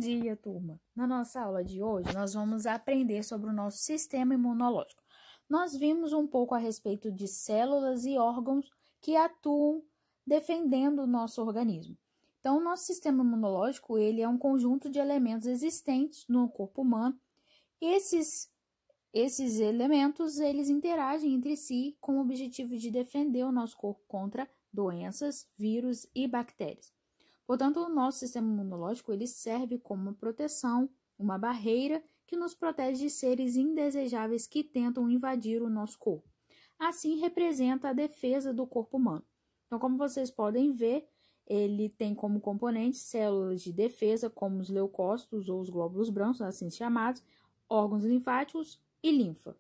dia, turma! Na nossa aula de hoje, nós vamos aprender sobre o nosso sistema imunológico. Nós vimos um pouco a respeito de células e órgãos que atuam defendendo o nosso organismo. Então, o nosso sistema imunológico, ele é um conjunto de elementos existentes no corpo humano. Esses elementos, eles interagem entre si com o objetivo de defender o nosso corpo contra doenças, vírus e bactérias. Portanto, o nosso sistema imunológico ele serve como uma proteção, uma barreira que nos protege de seres indesejáveis que tentam invadir o nosso corpo. Assim, representa a defesa do corpo humano. Então, como vocês podem ver, ele tem como componentes células de defesa, como os leucócitos ou os glóbulos brancos, assim chamados, órgãos linfáticos e linfa.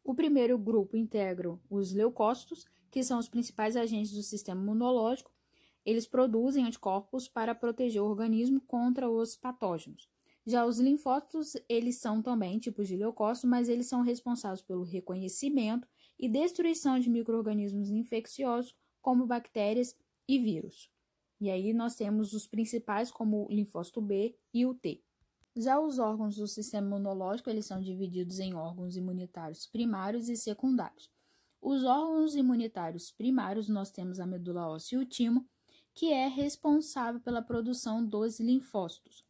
O primeiro grupo integra os leucócitos, que são os principais agentes do sistema imunológico. Eles produzem anticorpos para proteger o organismo contra os patógenos. Já os linfócitos, eles são também tipos de leucócitos, mas eles são responsáveis pelo reconhecimento e destruição de micro-organismos infecciosos, como bactérias e vírus. E aí nós temos os principais, como o linfócito B e o T. Já os órgãos do sistema imunológico, eles são divididos em órgãos imunitários primários e secundários. Os órgãos imunitários primários, nós temos a medula óssea e o timo, que é responsável pela produção dos linfócitos.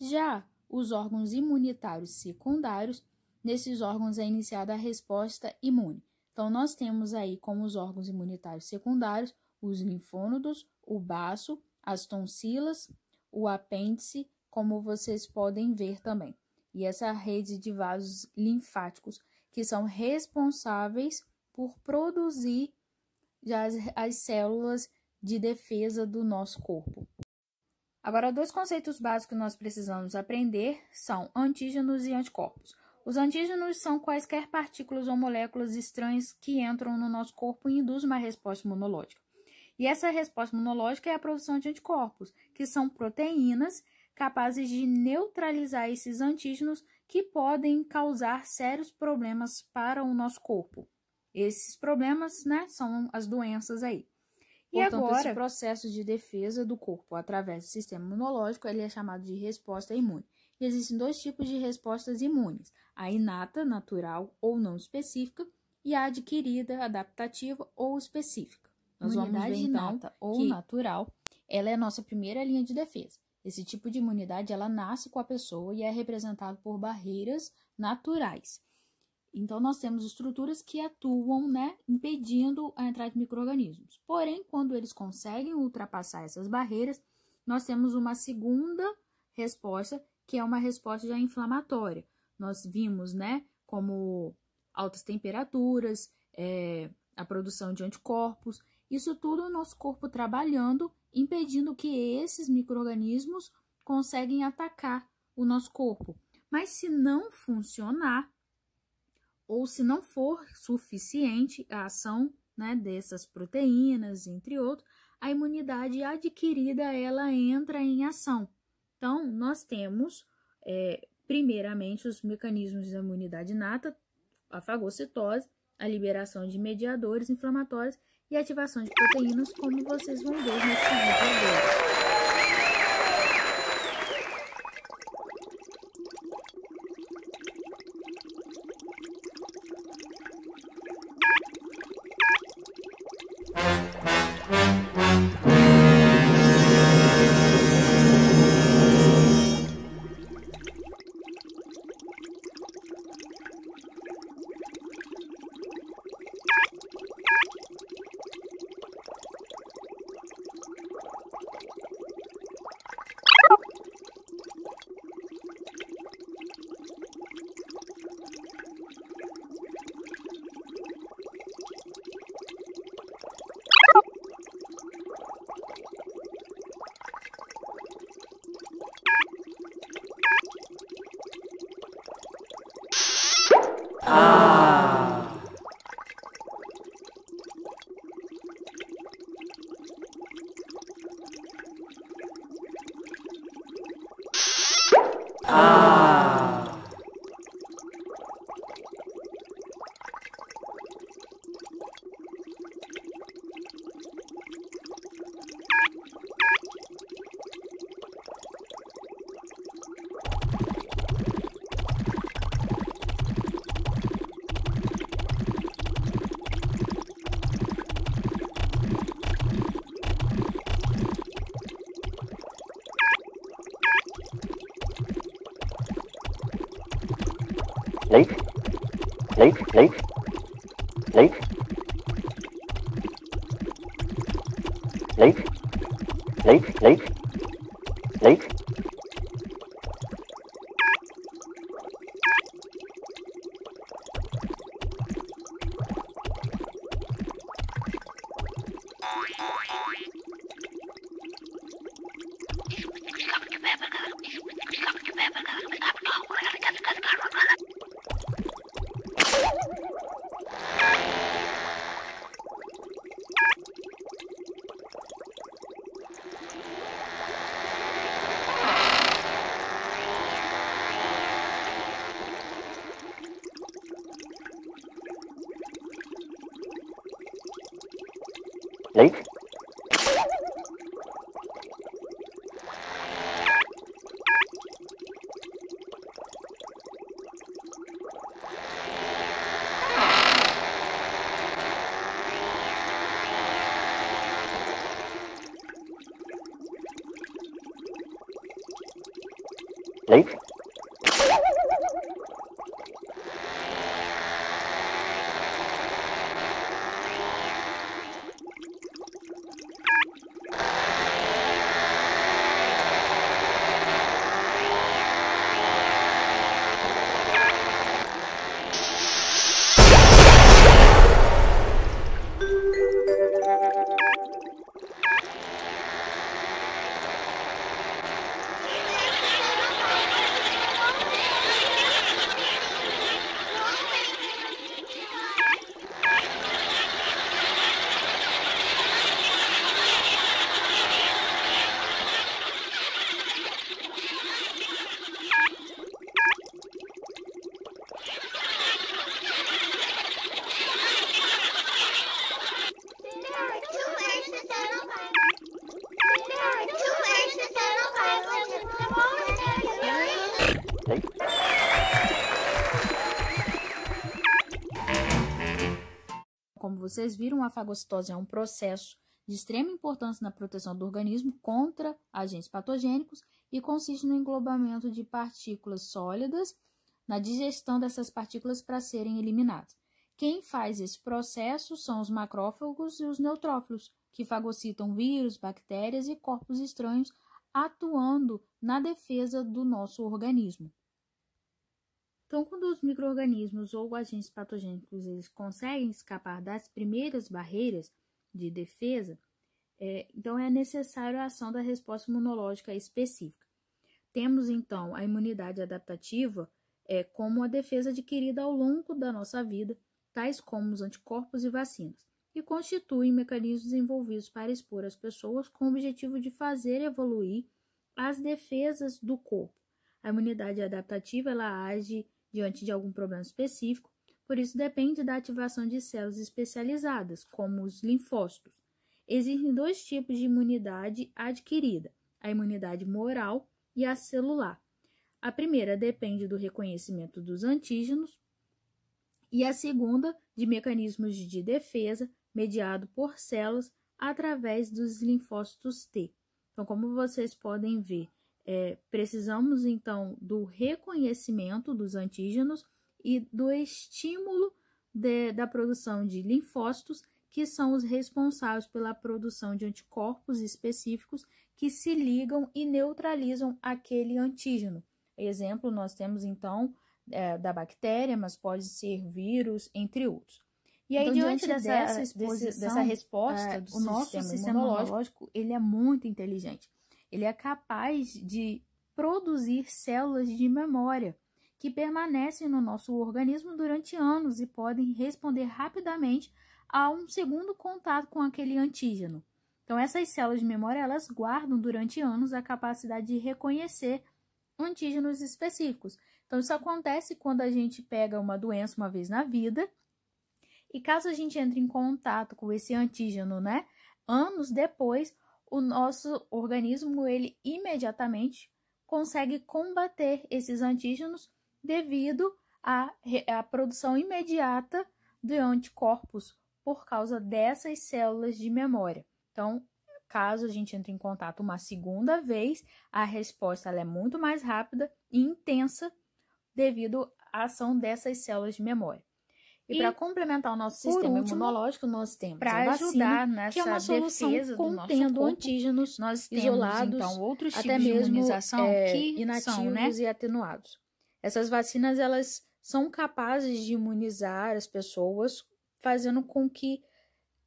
Já os órgãos imunitários secundários, nesses órgãos é iniciada a resposta imune. Então, nós temos aí como os órgãos imunitários secundários os linfônodos, o baço, as tonsilas, o apêndice, como vocês podem ver também. E essa rede de vasos linfáticos que são responsáveis por produzir as células de defesa do nosso corpo. Agora, dois conceitos básicos que nós precisamos aprender são antígenos e anticorpos. Os antígenos são quaisquer partículas ou moléculas estranhas que entram no nosso corpo e induzem uma resposta imunológica. E essa resposta imunológica é a produção de anticorpos, que são proteínas capazes de neutralizar esses antígenos que podem causar sérios problemas para o nosso corpo. Esses problemas, são as doenças aí. E portanto, agora, esse processo de defesa do corpo através do sistema imunológico, ele é chamado de resposta imune. E existem dois tipos de respostas imunes, a inata, natural ou não específica, e a adquirida, adaptativa ou específica. Nós vamos ver, então, inata ou natural, ela é a nossa primeira linha de defesa. Esse tipo de imunidade, ela nasce com a pessoa e é representada por barreiras naturais. Então, nós temos estruturas que atuam, impedindo a entrada de micro-organismos. Porém, quando eles conseguem ultrapassar essas barreiras, nós temos uma segunda resposta, que é uma resposta já inflamatória. Nós vimos, como altas temperaturas, a produção de anticorpos, isso tudo o nosso corpo trabalhando, impedindo que esses micro-organismos conseguem atacar o nosso corpo. Mas se não funcionar, ou se não for suficiente a ação dessas proteínas, entre outros, a imunidade adquirida ela entra em ação. Então, nós temos, primeiramente, os mecanismos da imunidade inata, a fagocitose, a liberação de mediadores inflamatórios e a ativação de proteínas, como vocês vão ver nesse vídeo agora. Como vocês viram, a fagocitose é um processo de extrema importância na proteção do organismo contra agentes patogênicos e consiste no englobamento de partículas sólidas, na digestão dessas partículas para serem eliminadas. Quem faz esse processo são os macrófagos e os neutrófilos, que fagocitam vírus, bactérias e corpos estranhos, atuando na defesa do nosso organismo. Então, quando os micro-organismos ou agentes patogênicos eles conseguem escapar das primeiras barreiras de defesa, então é necessário a ação da resposta imunológica específica. Temos, então, a imunidade adaptativa como a defesa adquirida ao longo da nossa vida, tais como os anticorpos e vacinas, e constituem mecanismos desenvolvidos para expor as pessoas com o objetivo de fazer evoluir as defesas do corpo. A imunidade adaptativa ela age diante de algum problema específico, por isso depende da ativação de células especializadas, como os linfócitos. Existem dois tipos de imunidade adquirida, a imunidade moral e a celular. A primeira depende do reconhecimento dos antígenos e a segunda de mecanismos de defesa mediado por células através dos linfócitos T. Então, como vocês podem ver, precisamos, então, do reconhecimento dos antígenos e do estímulo da produção de linfócitos, que são os responsáveis pela produção de anticorpos específicos que se ligam e neutralizam aquele antígeno. Exemplo, nós temos, então, da bactéria, mas pode ser vírus, entre outros. E aí, então, diante dessa resposta do nosso sistema imunológico, ele é muito inteligente. Ele é capaz de produzir células de memória que permanecem no nosso organismo durante anos e podem responder rapidamente a um segundo contato com aquele antígeno. Então, essas células de memória, elas guardam durante anos a capacidade de reconhecer antígenos específicos. Então, isso acontece quando a gente pega uma doença uma vez na vida e caso a gente entre em contato com esse antígeno, anos depois, o nosso organismo, ele imediatamente consegue combater esses antígenos devido à produção imediata de anticorpos por causa dessas células de memória. Então, caso a gente entre em contato uma segunda vez, a resposta ela é muito mais rápida e intensa devido a ação dessas células de memória. E para complementar o nosso sistema imunológico, nós temos a vacina, que é uma solução contendo antígenos nós isolados, então outros tipos de imunização que inativos e atenuados. Essas vacinas, elas são capazes de imunizar as pessoas, fazendo com que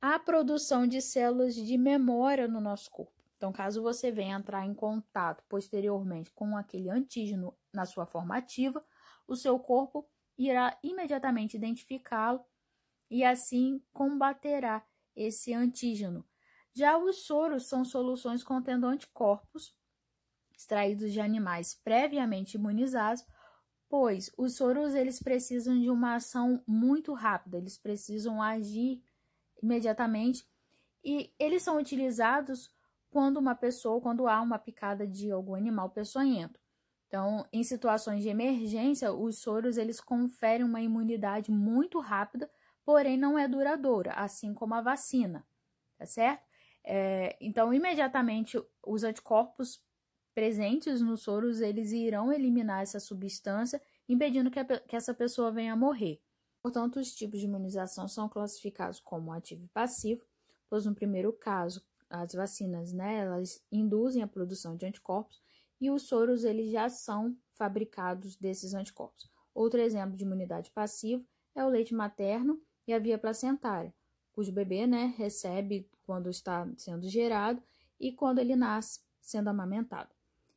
a produção de células de memória no nosso corpo. Então, caso você venha entrar em contato posteriormente com aquele antígeno na sua forma ativa, o seu corpo irá imediatamente identificá-lo e assim combaterá esse antígeno. Já os soros são soluções contendo anticorpos extraídos de animais previamente imunizados, pois os soros eles precisam de uma ação muito rápida, eles precisam agir imediatamente e eles são utilizados quando há uma picada de algum animal peçonhento. Então, em situações de emergência, os soros eles conferem uma imunidade muito rápida, porém não é duradoura, assim como a vacina, tá certo? Então, imediatamente, os anticorpos presentes nos soros, eles irão eliminar essa substância, impedindo que essa pessoa venha a morrer. Portanto, os tipos de imunização são classificados como ativo e passivo, pois no primeiro caso, as vacinas, elas induzem a produção de anticorpos, e os soros eles já são fabricados desses anticorpos. Outro exemplo de imunidade passiva é o leite materno e a via placentária, cujo bebê recebe quando está sendo gerado e quando ele nasce sendo amamentado.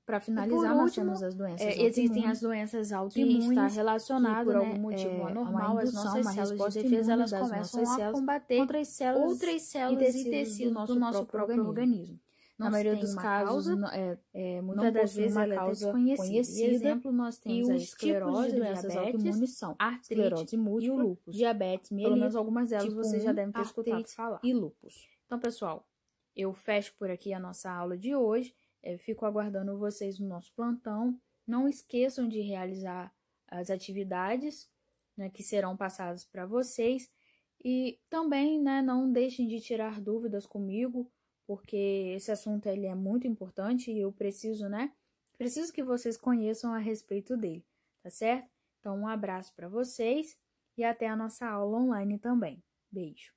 Para finalizar, nós temos as doenças autoimunes. Existem as doenças autoimunes que está relacionado por algum motivo anormal, as nossas células de defesa elas começam a combater outras células e tecidos do nosso próprio organismo. Na maioria dos casos, muitas das vezes ela é desconhecida. Exemplo, nós temos a esclerose, doenças autoimunes são artrite e o lúpus. Diabetes mellitus, pelo menos algumas delas tipo você já deve ter escutado falar. E lúpus. Então, pessoal, eu fecho por aqui a nossa aula de hoje. Fico aguardando vocês no nosso plantão. Não esqueçam de realizar as atividades que serão passadas para vocês. E também não deixem de tirar dúvidas comigo, porque esse assunto ele é muito importante e eu preciso que vocês conheçam a respeito dele, tá certo? Então, um abraço para vocês e até a nossa aula online também. Beijo!